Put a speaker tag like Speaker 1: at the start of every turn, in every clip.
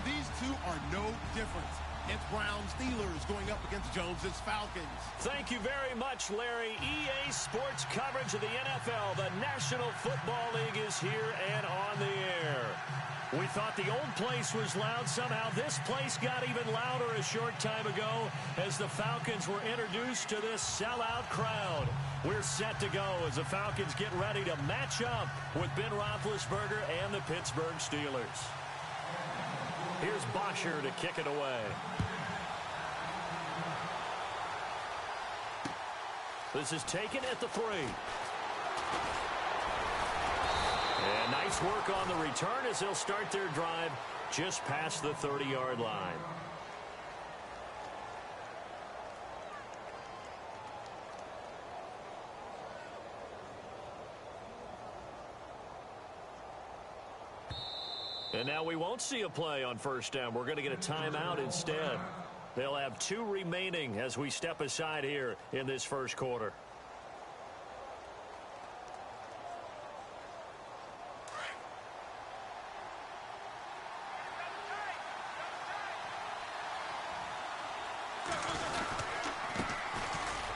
Speaker 1: these two are no different. It's Browns Steelers going up against Jones's Falcons.
Speaker 2: Thank you very much, Larry. EA Sports coverage of the NFL. The National Football League is here and on the air. We thought the old place was loud. Somehow this place got even louder a short time ago as the Falcons were introduced to this sellout crowd. We're set to go as the Falcons get ready to match up with Ben Roethlisberger and the Pittsburgh Steelers. Here's Bosher to kick it away. This is taken at the 3. And nice work on the return as they'll start their drive just past the 30-yard line. And now we won't see a play on first down. We're going to get a timeout instead. They'll have 2 remaining as we step aside here in this first quarter.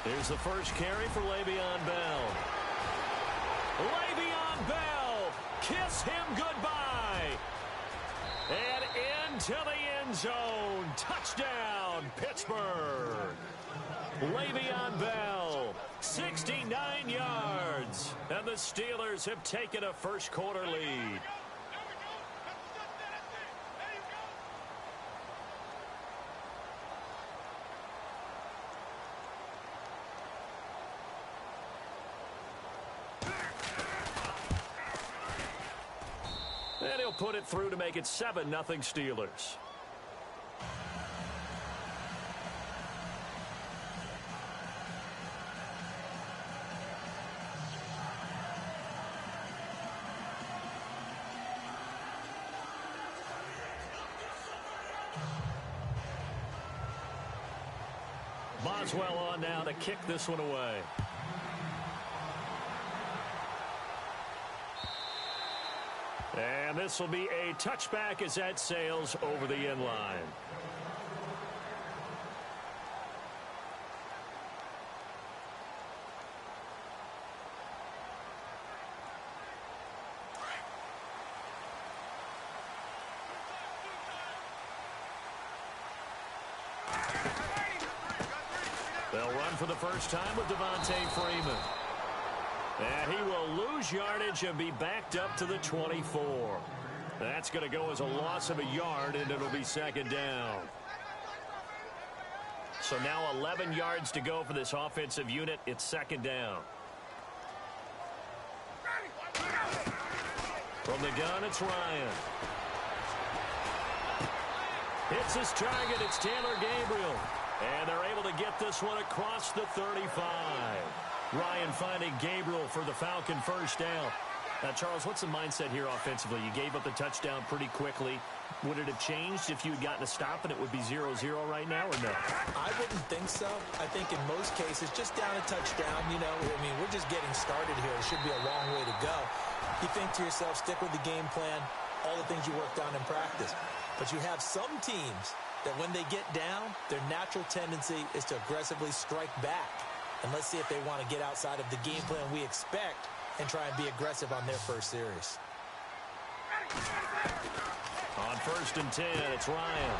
Speaker 2: Here's the first carry for Le'Veon Bell. Le'Veon Bell, kiss him goodbye. And into the end zone. Touchdown, Pittsburgh. Le'Veon Bell, 69 yards. And the Steelers have taken a first quarter lead. And he'll put it through to make it 7-0 Steelers. Boswell on now to kick this one away. And this will be a touchback as that sails over the end line. They'll run for the first time with Devontae Freeman. And he will lose yardage and be backed up to the 24. That's going to go as a loss of a yard, and it'll be second down. So now 11 yards to go for this offensive unit. It's second down. From the gun, it's Ryan. Hits his target. It's Taylor Gabriel. And they're able to get this one across the 35. Ryan finding Gabriel for the Falcon first down. Now, Charles, what's the mindset here offensively? You gave up the touchdown pretty quickly. Would it have changed if you had gotten a stop and it would be 0-0 right now, or no?
Speaker 3: I wouldn't think so. I think in most cases, just down a touchdown, you know, I mean, we're just getting started here. It should be a long way to go. You think to yourself, stick with the game plan, all the things you worked on in practice. But you have some teams that when they get down, their natural tendency is to aggressively strike back. And let's see if they want to get outside of the game plan we expect and try and be aggressive on their first series.
Speaker 2: On 1st and 10, it's Ryan.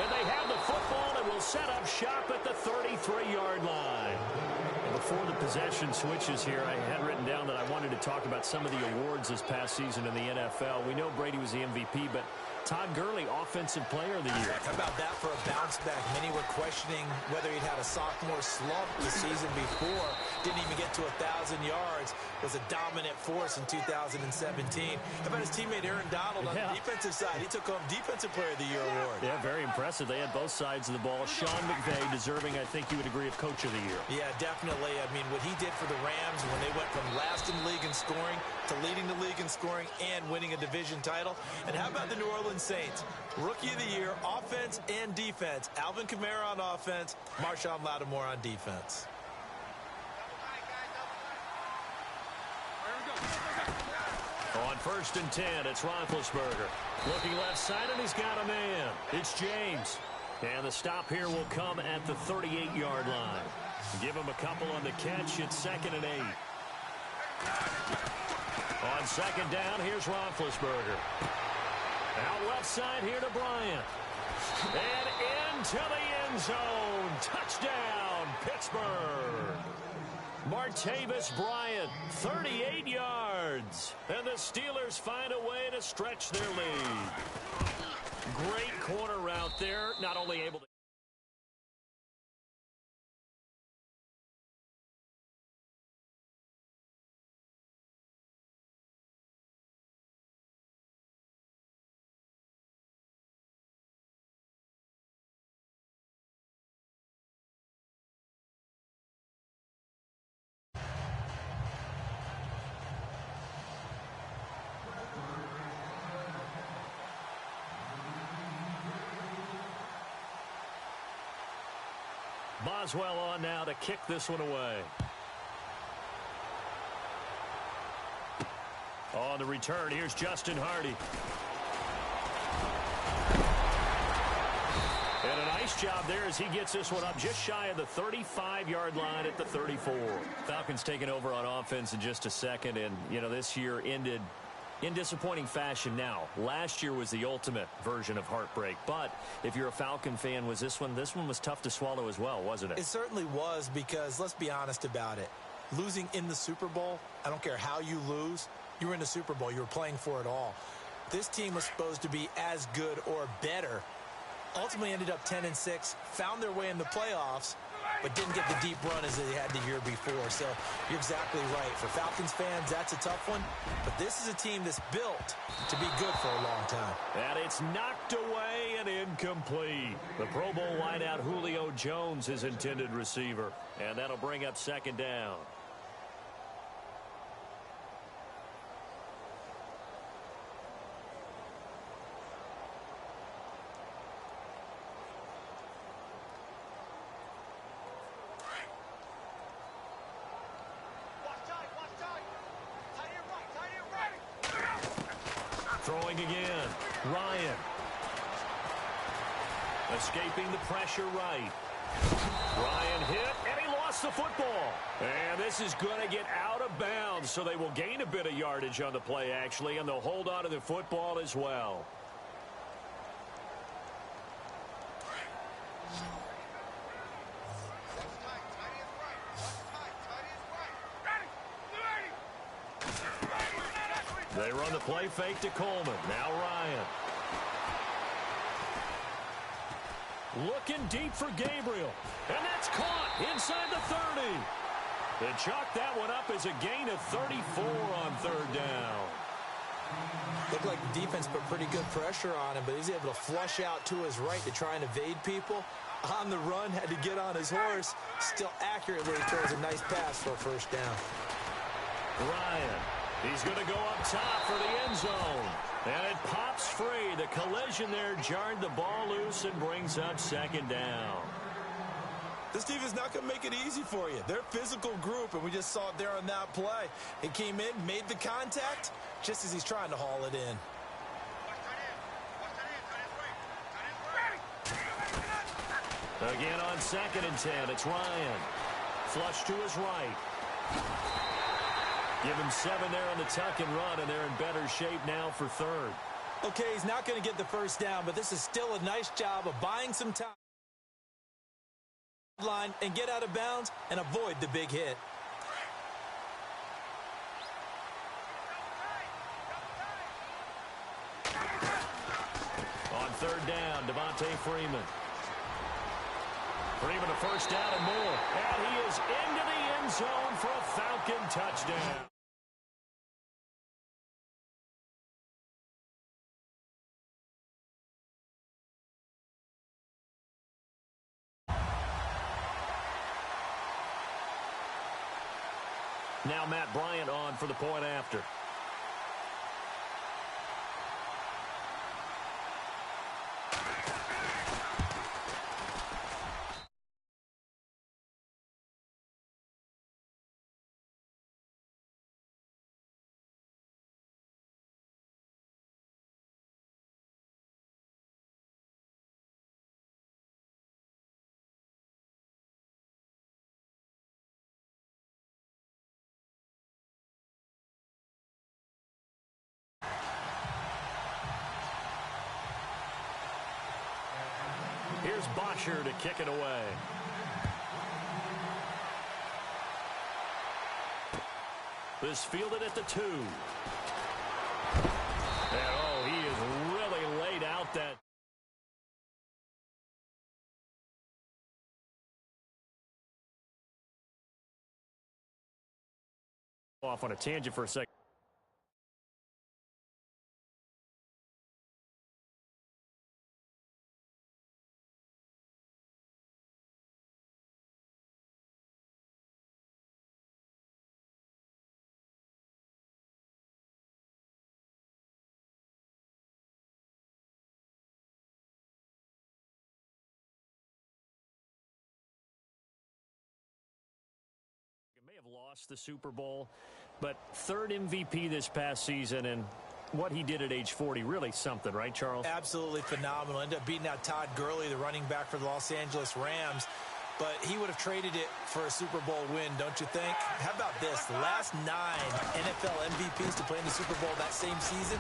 Speaker 2: And they have the football and will set up shop at the 33-yard line. And before the possession switches here, I had written down that I wanted to talk about some of the awards this past season in the NFL. We know Brady was the MVP, but Todd Gurley, Offensive Player of the Year.
Speaker 3: How about that for a bounce back? Many were questioning whether he'd had a sophomore slump the season before. Didn't even get to 1,000 yards. Was a dominant force in 2017. How about his teammate Aaron Donald on the defensive side? He took home Defensive Player of the Year award.
Speaker 2: Yeah, very impressive. They had both sides of the ball. Sean McVay deserving, I think you would agree, of Coach of the Year.
Speaker 3: Yeah, definitely. I mean, what he did for the Rams when they went from last in the league in scoring to leading the league in scoring and winning a division title. And how about the New Orleans Saints? Rookie of the Year, offense and defense. Alvin Kamara on offense, Marshawn Lattimore on defense.
Speaker 2: On 1st and 10, it's Roethlisberger. Looking left side, and he's got a man. It's James. And the stop here will come at the 38-yard line. Give him a couple on the catch. It's 2nd and 8. On 2nd down, here's Roethlisberger. Out left side here to Bryant. And into the end zone. Touchdown, Pittsburgh. Martavis Bryant, 38 yards. And the Steelers find a way to stretch their lead. Great corner route there. Not only able to... Boswell on now to kick this one away. On the return, here's Justin Hardy. And a nice job there as he gets this one up just shy of the 35-yard line at the 34. Falcons taking over on offense in just a second, and, you know, this year ended in disappointing fashion now. Last year was the ultimate version of heartbreak. But if you're a Falcon fan, this one was tough to swallow as well, wasn't it?
Speaker 3: It certainly was, because let's be honest about it. Losing in the Super Bowl, I don't care how you lose, you were in the Super Bowl. You were playing for it all. This team was supposed to be as good or better. Ultimately ended up 10-6, found their way in the playoffs, but didn't get the deep run as they had the year before. So you're exactly right. For Falcons fans, that's a tough one. But this is a team that's built to be good for a long time.
Speaker 2: And it's knocked away and incomplete. The Pro Bowl wideout Julio Jones, his intended receiver. And that'll bring up 2nd down. Throwing again. Ryan. Escaping the pressure right. Ryan hit, and he lost the football. And this is going to get out of bounds, so they will gain a bit of yardage on the play, actually, and they'll hold on to the football as well. They run the play fake to Coleman. Now Ryan. Looking deep for Gabriel. And that's caught inside the 30. They chalk that one up as a gain of 34 on 3rd down.
Speaker 3: Looked like the defense put pretty good pressure on him, but he's able to flush out to his right to try and evade people. On the run, had to get on his horse. Still accurately throws a nice pass for a 1st down.
Speaker 2: Ryan. He's going to go up top for the end zone. And it pops free. The collision there jarred the ball loose and brings up 2nd down.
Speaker 3: This team is not going to make it easy for you. They're a physical group, and we just saw it there on that play. He came in, made the contact, just as he's trying to haul it in.
Speaker 2: Again on 2nd and 10, it's Ryan. Flush to his right. Give him 7 there on the tuck and run, and they're in better shape now for 3rd.
Speaker 3: Okay, he's not going to get the 1st down, but this is still a nice job of buying some time line and get out of bounds and avoid the big hit.
Speaker 2: On 3rd down, Devontae Freeman. Freeman a 1st down and more. And he is into the end zone for a Falcon touchdown. Now Matt Bryant on for the point after. Here's Bosher to kick it away. This fielded at the 2. And, oh, he is really laid out that. Off on a tangent for a second. May have lost the Super Bowl, but third MVP this past season, and what he did at age 40, really something, right, Charles?
Speaker 3: Absolutely phenomenal. Ended up beating out Todd Gurley, the running back for the Los Angeles Rams, but he would have traded it for a Super Bowl win, don't you think? How about this? The last 9 NFL MVPs to play in the Super Bowl that same season,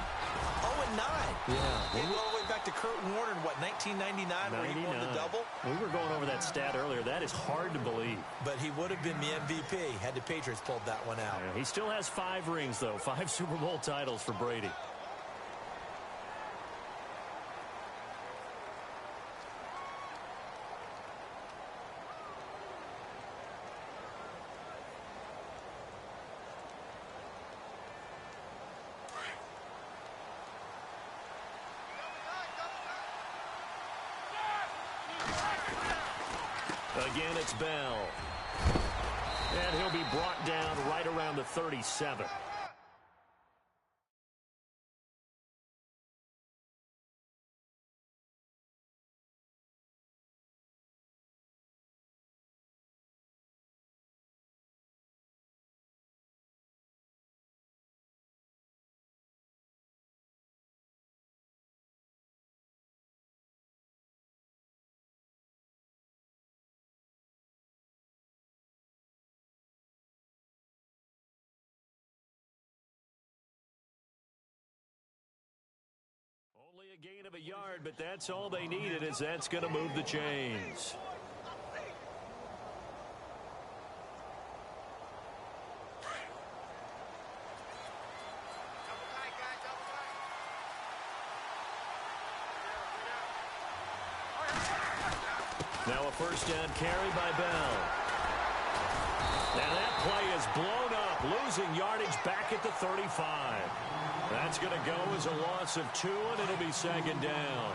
Speaker 3: 0-9.
Speaker 2: Yeah.
Speaker 3: And all the way back to Kurt Warner in, what, 1999, where he won the double?
Speaker 2: We were going over that stat earlier. That is hard to believe.
Speaker 3: But he would have been the MVP had the Patriots pulled that one out.
Speaker 2: Yeah, he still has 5 rings, though. 5 Super Bowl titles for Brady. Again, it's Bell. And he'll be brought down right around the 37. Only a gain of a yard, but that's all they needed, as that's going to move the chains. Now a first down carry by Bell. Now that play is blown up, losing yardage back at the 35. That's going to go as a loss of 2, and it'll be second down.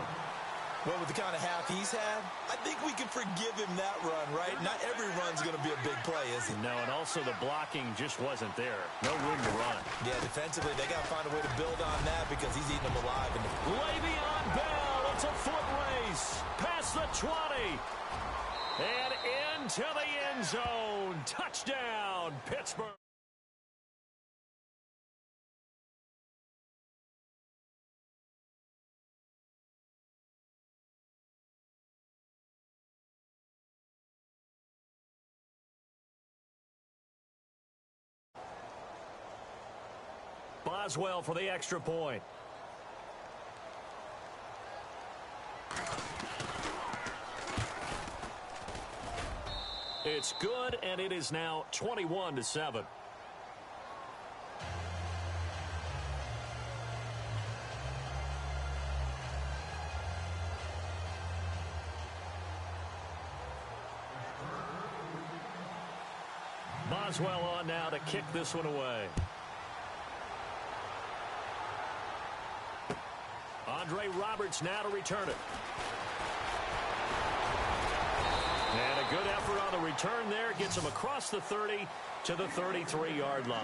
Speaker 3: Well, with the kind of half he's had, I think we can forgive him that run, right? Not every run's going to be a big play, is it?
Speaker 2: No, and also the blocking just wasn't there. No room to run.
Speaker 3: Yeah, defensively, they got to find a way to build on that because he's eating them alive.
Speaker 2: Le'Veon Bell, it's a foot race. Past the 20. And into the end zone. Touchdown, Pittsburgh. Boswell for the extra point. It's good, and it is now 21-7. Boswell on now to kick this one away. Andre Roberts now to return it. And a good effort on the return there. Gets him across the 30 to the 33-yard line.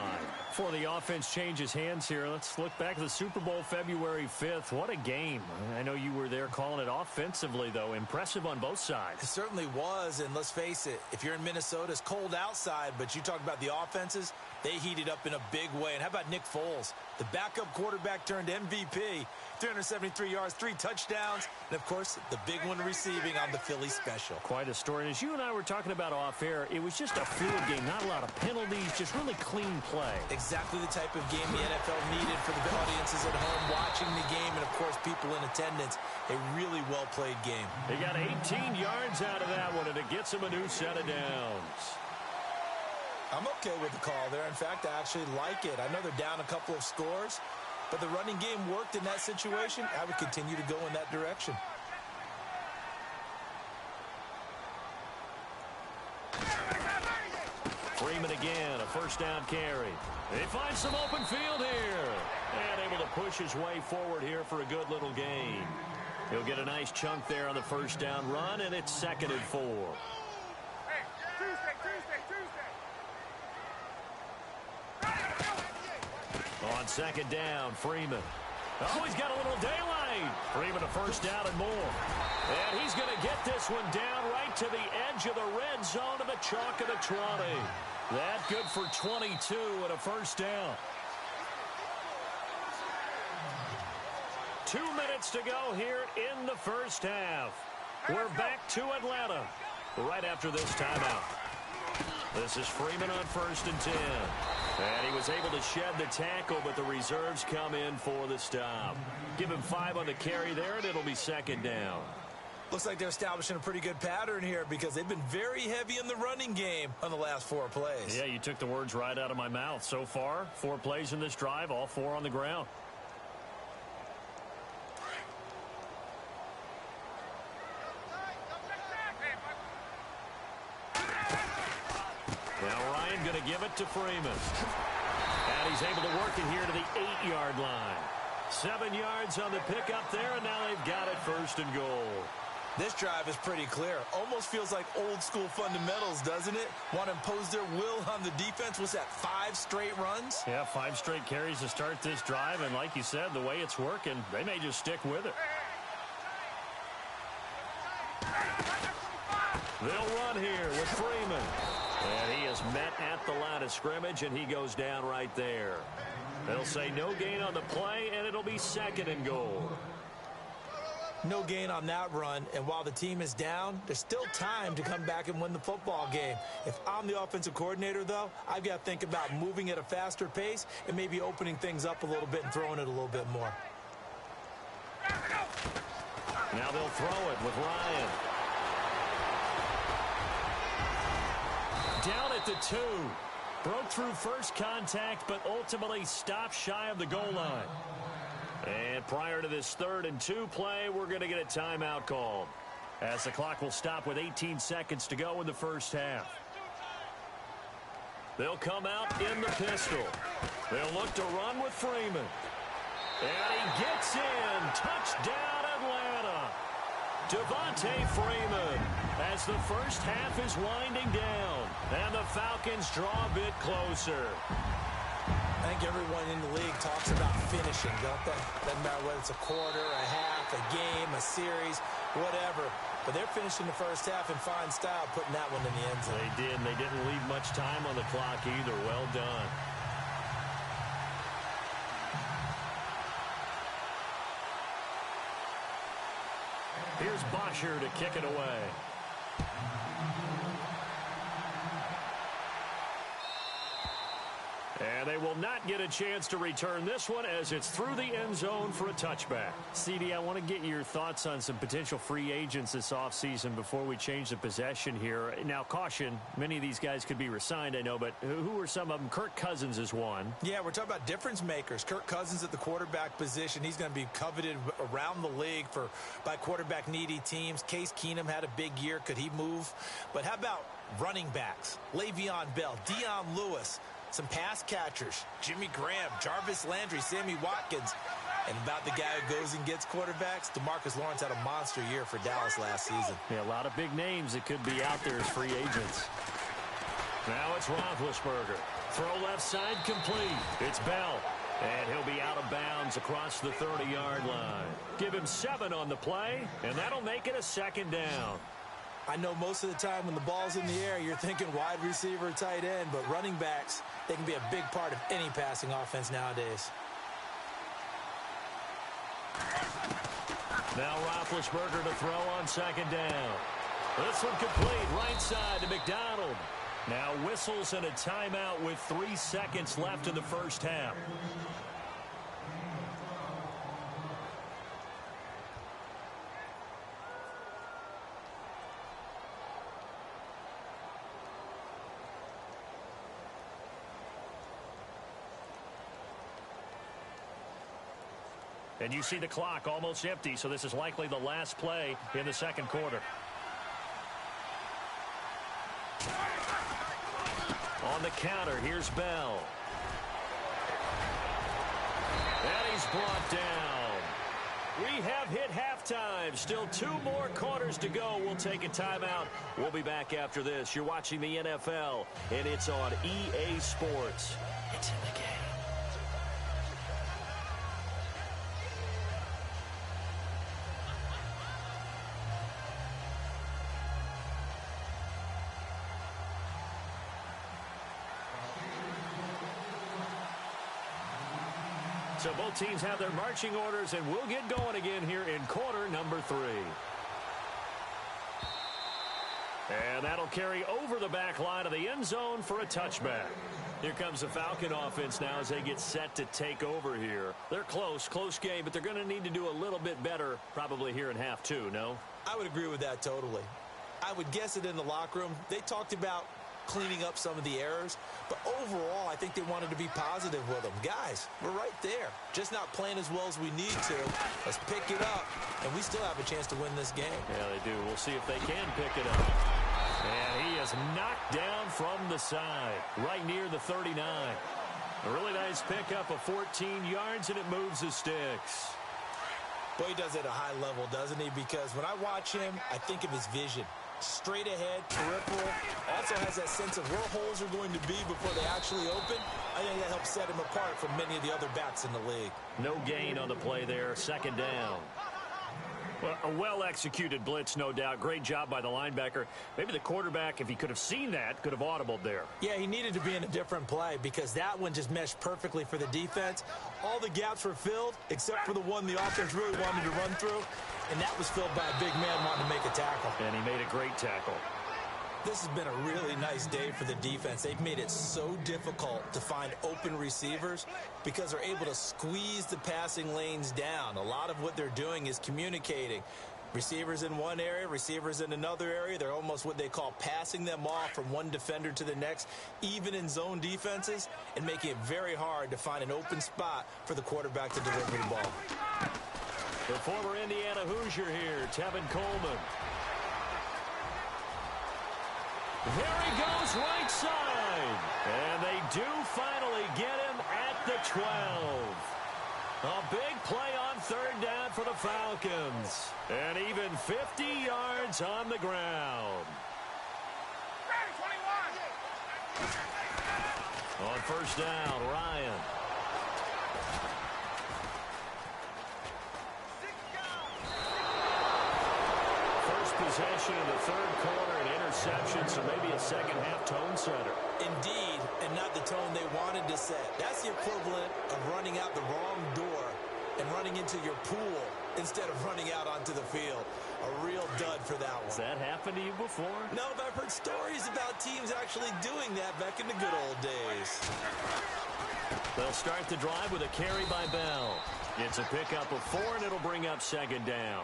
Speaker 2: Before the offense changes hands here, let's look back at the Super Bowl February 5th. What a game. I know you were there calling it offensively, though. Impressive on both sides.
Speaker 3: It certainly was, and let's face it, if you're in Minnesota, it's cold outside, but you talk about the offenses, they heated up in a big way. And how about Nick Foles? The backup quarterback turned MVP. 373 yards, 3 touchdowns, and, of course, the big one receiving on the Philly special.
Speaker 2: Quite a story. And as you and I were talking about off air, it was just a fluid game. Not a lot of penalties, just really clean play.
Speaker 3: Exactly the type of game the NFL needed for the audiences at home watching the game. And, of course, people in attendance. A really well-played game.
Speaker 2: He got 18 yards out of that one, and it gets him a new set of downs.
Speaker 3: I'm okay with the call there. In fact, I actually like it. I know they're down a couple of scores, but the running game worked in that situation. I would continue to go in that direction.
Speaker 2: Freeman again, a first down carry. He finds some open field here. And able to push his way forward here for a good little gain. He'll get a nice chunk there on the first down run, and it's 2nd and 4. On 2nd down, Freeman. Oh, he's got a little daylight. Freeman a first down and more. And he's going to get this one down right to the edge of the red zone of the chalk of the 20. That good for 22 and a first down. 2 minutes to go here in the first half. We're back to Atlanta right after this timeout. This is Freeman on 1st and 10. And he was able to shed the tackle, but the reserves come in for the stop. Give him 5 on the carry there, and it'll be 2nd down.
Speaker 3: Looks like they're establishing a pretty good pattern here because they've been very heavy in the running game on the last 4 plays.
Speaker 2: Yeah, you took the words right out of my mouth. So far, 4 plays in this drive, all 4 on the ground. Now Ryan going to give it to Freeman. And he's able to work it here to the 8-yard line. 7 yards on the pickup there, and now they've got it 1st and goal.
Speaker 3: This drive is pretty clear. Almost feels like old school fundamentals, doesn't it? Want to impose their will on the defense. What's that, 5 straight runs?
Speaker 2: Yeah, 5 straight carries to start this drive, and like you said, the way it's working, they may just stick with it. They'll run here with Freeman. And he is met at the line of scrimmage, and he goes down right there. They'll say no gain on the play, and it'll be 2nd and goal.
Speaker 3: No gain on that run, and while the team is down, there's still time to come back and win the football game. If I'm the offensive coordinator, though, I've got to think about moving at a faster pace and maybe opening things up a little bit and throwing it a little bit more.
Speaker 2: Now they'll throw it with Ryan. Down at the 2. Broke through first contact, but ultimately stopped shy of the goal line. And prior to this 3rd and 2 play, we're going to get a timeout called, as the clock will stop with 18 seconds to go in the first half. They'll come out in the pistol. They'll look to run with Freeman. And he gets in. Touchdown, Atlanta. Devontae Freeman, as the first half is winding down, and the Falcons draw a bit closer.
Speaker 3: I think everyone in the league talks about finishing, don't they? Doesn't matter whether it's a quarter, a half, a game, a series, whatever. But they're finishing the first half in fine style, putting that one in the end zone.
Speaker 2: They did, and they didn't leave much time on the clock either. Well done. Here's Bosher to kick it away. And they will not get a chance to return this one as it's through the end zone for a touchback. CD, I want to get your thoughts on some potential free agents this offseason before we change the possession here. Now, caution, many of these guys could be re-signed, I know, but who are some of them? Kirk Cousins is one.
Speaker 3: Yeah, we're talking about difference makers. Kirk Cousins at the quarterback position. He's going to be coveted around the league by quarterback-needy teams. Case Keenum had a big year. Could he move? But how about running backs? Le'Veon Bell, Dion Lewis, some pass catchers, Jimmy Graham, Jarvis Landry, Sammy Watkins. And about the guy who goes and gets quarterbacks, DeMarcus Lawrence had a monster year for Dallas last season.
Speaker 2: Yeah, a lot of big names that could be out there as free agents. Now it's Roethlisberger. Throw left side complete. It's Bell. And he'll be out of bounds across the 30-yard line. Give him 7 on the play, and that'll make it a 2nd down.
Speaker 3: I know most of the time when the ball's in the air, you're thinking wide receiver, tight end, but running backs, they can be a big part of any passing offense nowadays.
Speaker 2: Now Roethlisberger to throw on 2nd down. This one complete, right side to McDonald. Now whistles and a timeout with 3 seconds left in the first half. And you see the clock almost empty, so this is likely the last play in the second quarter. On the counter, here's Bell. And he's brought down. We have hit halftime. Still 2 more quarters to go. We'll take a timeout. We'll be back after this. You're watching the NFL, and it's on EA Sports. It's in the game. So both teams have their marching orders, and we'll get going again here in quarter number 3. And that'll carry over the back line of the end zone for a touchback. Here comes the Falcon offense now as they get set to take over here. They're close game, but they're going to need to do a little bit better probably here in half 2, no?
Speaker 3: I would agree with that totally. I would guess it in the locker room. They talked about cleaning up some of the errors, but overall I think they wanted to be positive with them. Guys, we're right there, just not playing as well as we need to. Let's pick it up, and we still have a chance to win this game.
Speaker 2: Yeah, they do. We'll see if they can pick it up. And he is knocked down from the side, right near the 39. A really nice pickup of 14 yards, and it moves the sticks.
Speaker 3: Boy, he does it at a high level, doesn't he? Because when I watch him, I think of his vision. Straight ahead, peripheral, also has that sense of where holes are going to be before they actually open. I think that helps set him apart from many of the other backs in the league.
Speaker 2: No gain on the play there, second down. Well, a well-executed blitz, no doubt. Great job by the linebacker. Maybe the quarterback, if he could have seen that, could have audibled there.
Speaker 3: Yeah, he needed to be in a different play because that one just meshed perfectly for the defense. All the gaps were filled except for the one the offense really wanted to run through, and that was filled by a big man wanting to make a tackle.
Speaker 2: And he made a great tackle.
Speaker 3: This has been a really nice day for the defense. They've made it so difficult to find open receivers because they're able to squeeze the passing lanes down. A lot of what they're doing is communicating. Receivers in one area, receivers in another area. They're almost what they call passing them off from one defender to the next, even in zone defenses, and making it very hard to find an open spot for the quarterback to deliver the ball.
Speaker 2: The former Indiana Hoosier here, Tevin Coleman. There he goes right side. And they do finally get him at the 12. A big play on third down for the Falcons. And even 50 yards on the ground. On first down, Ryan. Possession in the third quarter, an interception, so maybe a second-half tone setter.
Speaker 3: Indeed, and not the tone they wanted to set. That's the equivalent of running out the wrong door and running into your pool instead of running out onto the field. A real dud for that one.
Speaker 2: Has that happened to you before?
Speaker 3: No, but I've heard stories about teams actually doing that back in the good old days.
Speaker 2: They'll start the drive with a carry by Bell. It's a pickup of 4, and it'll bring up second down.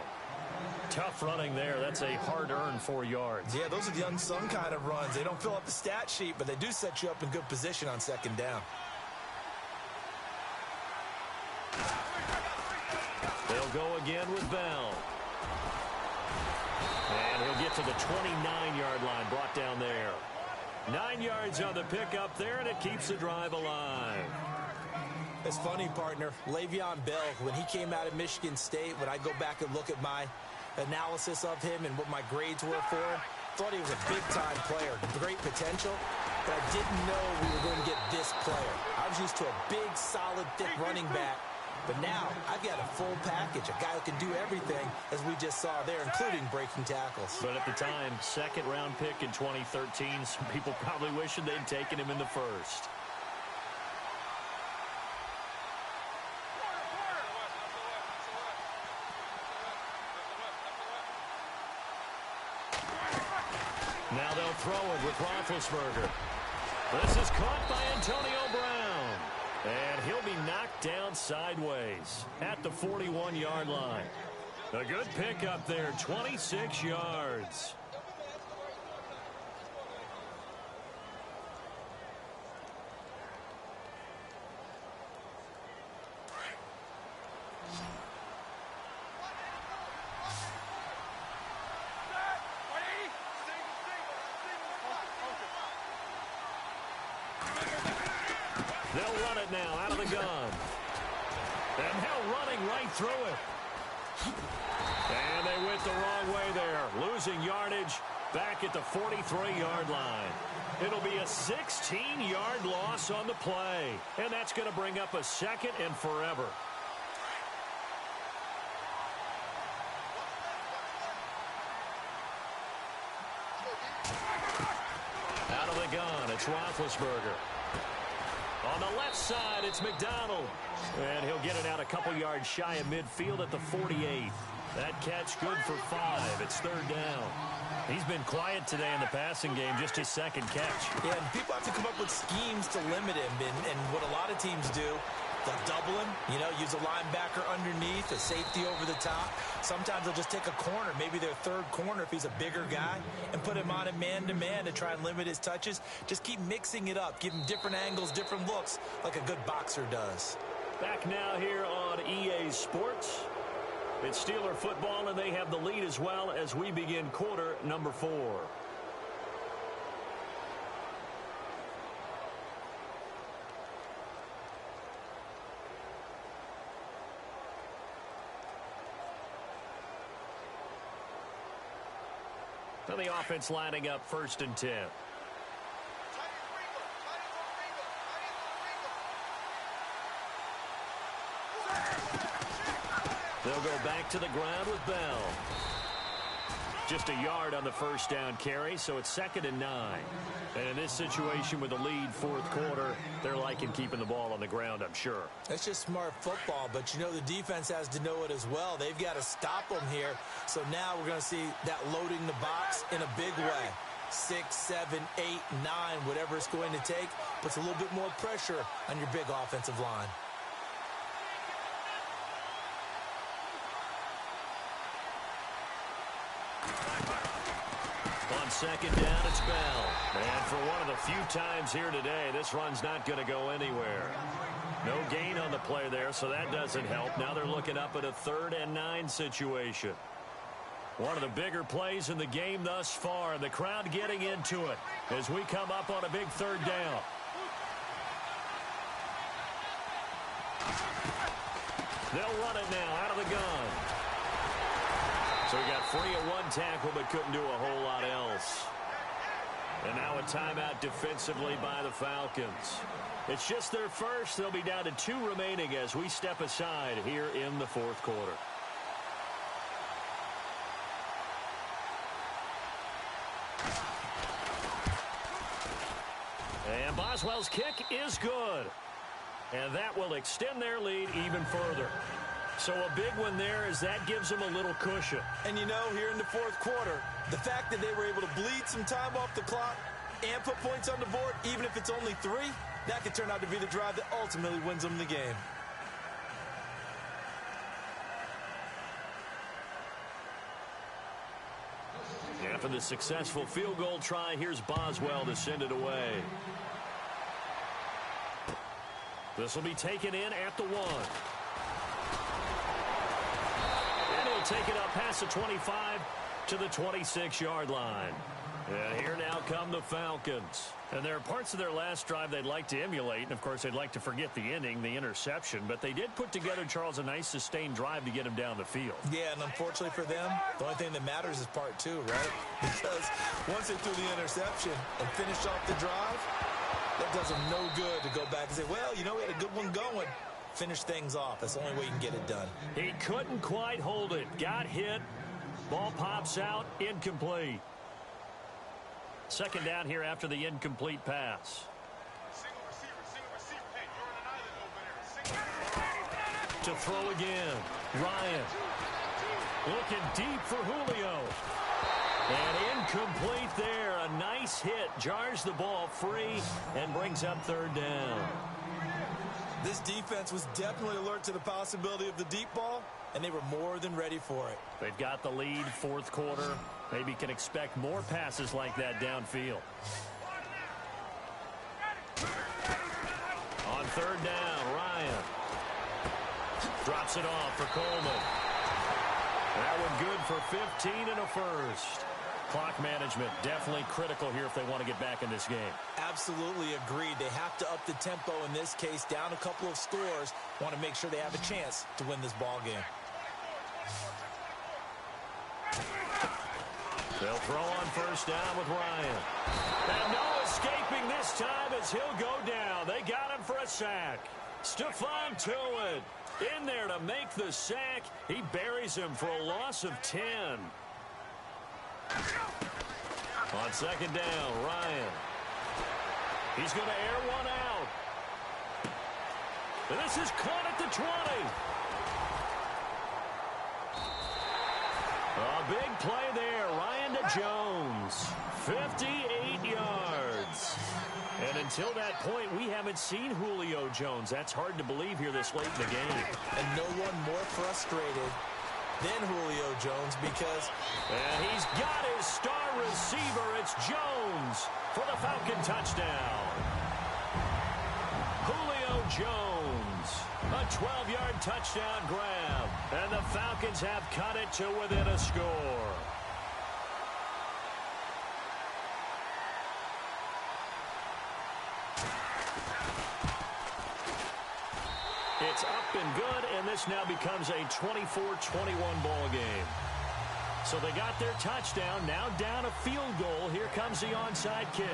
Speaker 2: Tough running there. That's a hard-earned 4 yards.
Speaker 3: Yeah, those are the unsung kind of runs. They don't fill up the stat sheet, but they do set you up in good position on second down.
Speaker 2: They'll go again with Bell. And he'll get to the 29-yard line, brought down there. 9 yards on the pickup there, and it keeps the drive alive.
Speaker 3: It's funny, partner. Le'Veon Bell, when he came out of Michigan State, when I go back and look at my analysis of him and what my grades were for him, thought he was a big-time player, great potential, but I didn't know we were going to get this player. I was used to a big, solid, thick running back, but now I've got a full package, a guy who can do everything, as we just saw there, including breaking tackles.
Speaker 2: But at the time, second-round pick in 2013, some people probably wishing they'd taken him in the first. Now they'll throw it with Roethlisberger. This is caught by Antonio Brown. And he'll be knocked down sideways at the 41-yard line. A good pickup there, 26 yards. They'll run it now out of the gun. And they're running right through it. And they went the wrong way there, losing yardage back at the 43-yard line. It'll be a 16-yard loss on the play. And that's going to bring up a second and forever. Out of the gun, it's Roethlisberger. On the left side, it's McDonald. And he'll get it out a couple yards shy of midfield at the 48. That catch good for 5. It's third down. He's been quiet today in the passing game, just his second catch.
Speaker 3: Yeah, and people have to come up with schemes to limit him. And what a lot of teams do, they'll double him, use a linebacker underneath, a safety over the top. Sometimes they'll just take a corner, maybe their third corner if he's a bigger guy, and put him on a man-to-man to try and limit his touches. Just keep mixing it up. Give him different angles, different looks, like a good boxer does.
Speaker 2: Back now here on EA Sports. It's Steeler football, and they have the lead as well as we begin quarter number 4. So the offense lining up 1st and 10. They'll go back to the ground with Bell. Just a yard on the first down carry, so it's 2nd and 9. And in this situation with a lead 4th quarter, they're liking keeping the ball on the ground, I'm sure.
Speaker 3: That's just smart football, but the defense has to know it as well. They've got to stop them here. So now we're going to see that loading the box in a big way. 6, 7, 8, 9, whatever it's going to take, puts a little bit more pressure on your big offensive line.
Speaker 2: On 2nd down, it's Bell. And for one of the few times here today, this run's not going to go anywhere. No gain on the play there, so that doesn't help. Now they're looking up at a 3rd and 9 situation. One of the bigger plays in the game thus far. The crowd getting into it as we come up on a big 3rd down. They'll run it now out of the gun. So he got free at one tackle but couldn't do a whole lot else. And now a timeout defensively by the Falcons. It's just their first. They'll be down to 2 remaining as we step aside here in the 4th quarter. And Boswell's kick is good. And that will extend their lead even further. So a big one there as that gives them a little cushion.
Speaker 3: And here in the 4th quarter, the fact that they were able to bleed some time off the clock and put points on the board, even if it's only 3, that could turn out to be the drive that ultimately wins them the game.
Speaker 2: After the successful field goal try, here's Boswell to send it away. This will be taken in at the 1. And he'll take it up past the 25 to the 26-yard line. And here now come the Falcons. And there are parts of their last drive they'd like to emulate. And, of course, they'd like to forget the inning, the interception. But they did put together, Charles, a nice sustained drive to get him down the field.
Speaker 3: Yeah, and unfortunately for them, the only thing that matters is part 2, right? Because once they threw the interception and finished off the drive, that does them no good to go back and say, well, we had a good one going. Finish things off. That's the only way you can get it done.
Speaker 2: He couldn't quite hold it. Got hit. Ball pops out. Incomplete. 2nd down here after the incomplete pass. To throw again. Ryan. Looking deep for Julio. And incomplete there. A nice hit. Jars the ball free and brings up 3rd down.
Speaker 3: This defense was definitely alert to the possibility of the deep ball, and they were more than ready for it.
Speaker 2: They've got the lead, 4th quarter. Maybe can expect more passes like that downfield. On 3rd down, Ryan. Drops it off for Coleman. That one good for 15 and a first. Clock management definitely critical here if they want to get back in this game.
Speaker 3: Absolutely agreed. They have to up the tempo in this case, down a couple of scores. Want to make sure they have a chance to win this ball game.
Speaker 2: They'll throw on first down with Ryan. And no escaping this time as he'll go down. They got him for a sack. Stephon Tuitt in there to make the sack. He buries him for a loss of 10. On second down, Ryan. He's going to air one out. And this is caught at the 20. A big play there. Ryan to Jones. 58 yards. And until that point, we haven't seen Julio Jones. That's hard to believe here this late in the game.
Speaker 3: And no one more frustrated than Julio Jones because...
Speaker 2: And he's got his star receiver. It's Jones for the Falcon touchdown. Julio Jones, a 12-yard touchdown grab. And the Falcons have cut it to within a score. It's up and good, and this now becomes a 24-21 ball game. So they got their touchdown, now down a field goal. Here comes the onside kick.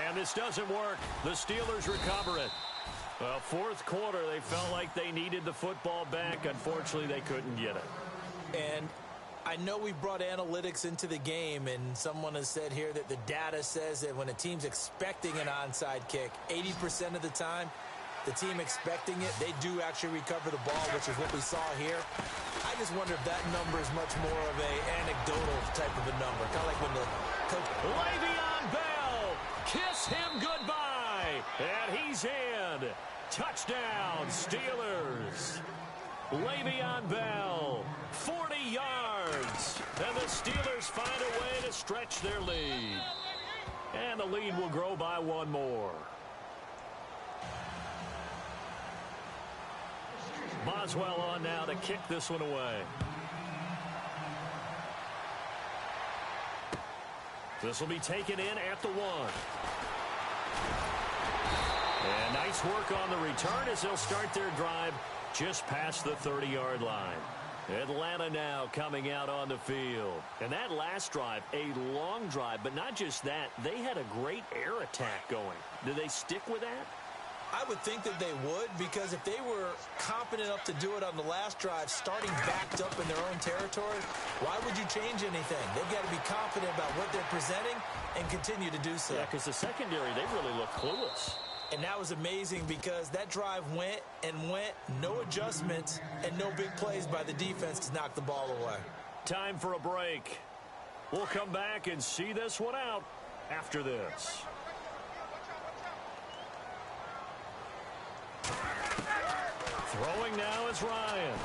Speaker 2: And this doesn't work. The Steelers recover it. Well, fourth quarter, they felt like they needed the football back. Unfortunately, they couldn't get it.
Speaker 3: And I know we brought analytics into the game, and someone has said here that the data says that when a team's expecting an onside kick, 80% of the time, the team expecting it, they do actually recover the ball, which is what we saw here. I just wonder if that number is much more of a anecdotal type of a number. Kind of like when the coach...
Speaker 2: Le'Veon Bell, kiss him goodbye. And he's in. Touchdown, Steelers. Le'Veon Bell, 40 yards. And the Steelers find a way to stretch their lead. And the lead will grow by one more. Boswell on now to kick this one away. This will be taken in at the 1. And nice work on the return as they'll start their drive just past the 30-yard line. Atlanta now coming out on the field. And that last drive, a long drive, but not just that. They had a great air attack going. Do they stick with that?
Speaker 3: I would think that they would, because if they were confident enough to do it on the last drive, starting backed up in their own territory, why would you change anything? They've got to be confident about what they're presenting and continue to do so.
Speaker 2: Yeah, because the secondary, they really look clueless.
Speaker 3: And that was amazing because that drive went and went, no adjustments, and no big plays by the defense to knock the ball away.
Speaker 2: Time for a break. We'll come back and see this one out after this. Throwing now is Ryan.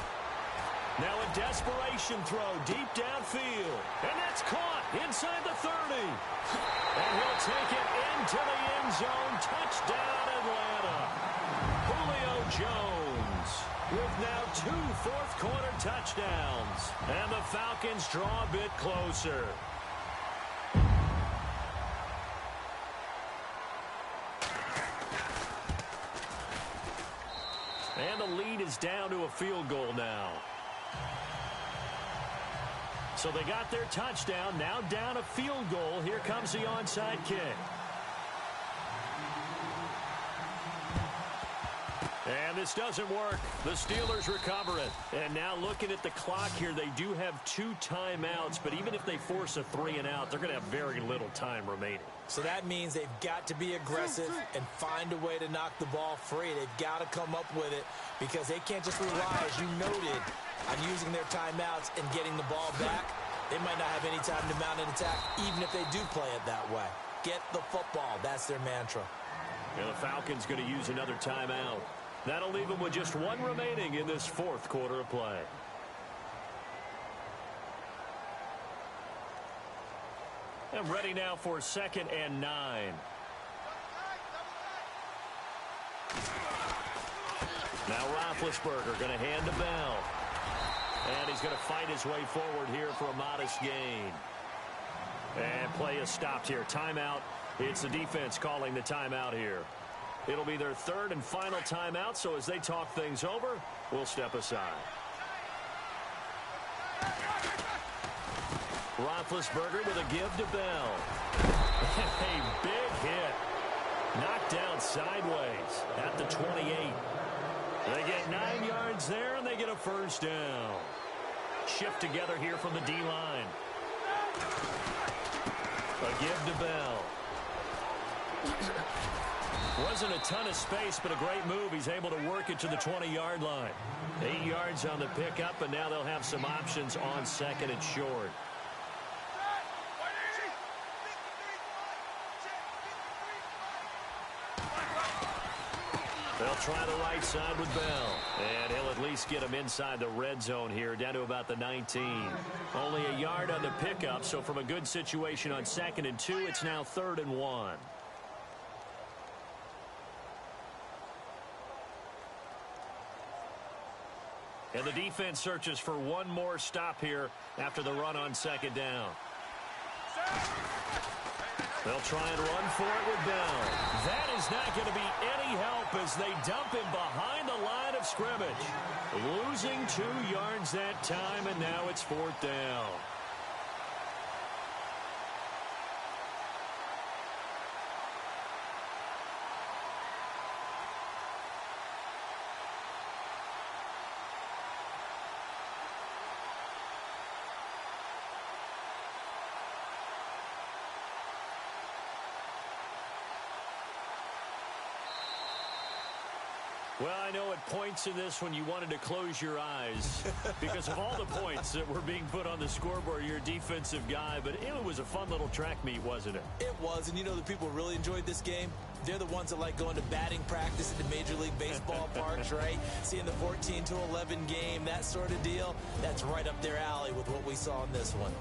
Speaker 2: Now a desperation throw deep downfield. And that's caught inside the 30. And he'll take it into the end zone. Touchdown, Atlanta. Julio Jones with now 2 fourth-quarter touchdowns. And the Falcons draw a bit closer. And the lead is down to a field goal now. So they got their touchdown, now down a field goal. Here comes the onside kick. And this doesn't work. The Steelers recover it. And now looking at the clock here, they do have 2 timeouts, but even if they force a 3-and-out, they're going to have very little time remaining.
Speaker 3: So that means they've got to be aggressive and find a way to knock the ball free. They've got to come up with it because they can't just rely, as you noted, on using their timeouts and getting the ball back. They might not have any time to mount an attack, even if they do play it that way. Get the football. That's their mantra.
Speaker 2: And the Falcons going to use another timeout. That'll leave them with just 1 remaining in this fourth quarter of play. And ready now for 2nd and 9. Now Roethlisberger going to hand to Bell. And he's going to fight his way forward here for a modest gain. And play is stopped here. Timeout. It's the defense calling the timeout here. It'll be their 3rd and final timeout, so as they talk things over, we'll step aside. Roethlisberger with a give to Bell. A big hit. Knocked down sideways at the 28. They get 9 yards there, and they get a first down. Shift together here from the D-line. A give to Bell. Wasn't a ton of space, but a great move. He's able to work it to the 20-yard line. 8 yards on the pickup, and now they'll have some options on 2nd and short. They'll try the right side with Bell. And he'll at least get him inside the red zone here, down to about the 19. Only a yard on the pickup, so from a good situation on 2nd and 2, it's now 3rd and 1. And the defense searches for one more stop here after the run on 2nd down. They'll try and run for it with Bell. That is not going to be any help as they dump him behind the line of scrimmage. Losing 2 yards that time, and now it's 4th down. Well, I know at points in this when you wanted to close your eyes because of all the points that were being put on the scoreboard. You're a defensive guy, but it was a fun little track meet, wasn't it?
Speaker 3: It was, and you know the people who really enjoyed this game? They're the ones that like going to batting practice at the Major League Baseball parks, right? Seeing the 14-11 game, that sort of deal. That's right up their alley with what we saw in this one.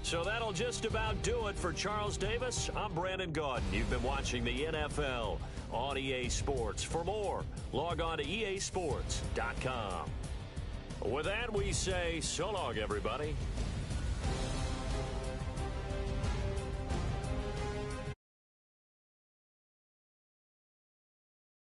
Speaker 2: So that'll just about do it for Charles Davis. I'm Brandon Gaudin. You've been watching the NFL on EA Sports. For more, log on to easports.com. With that, we say so long, everybody.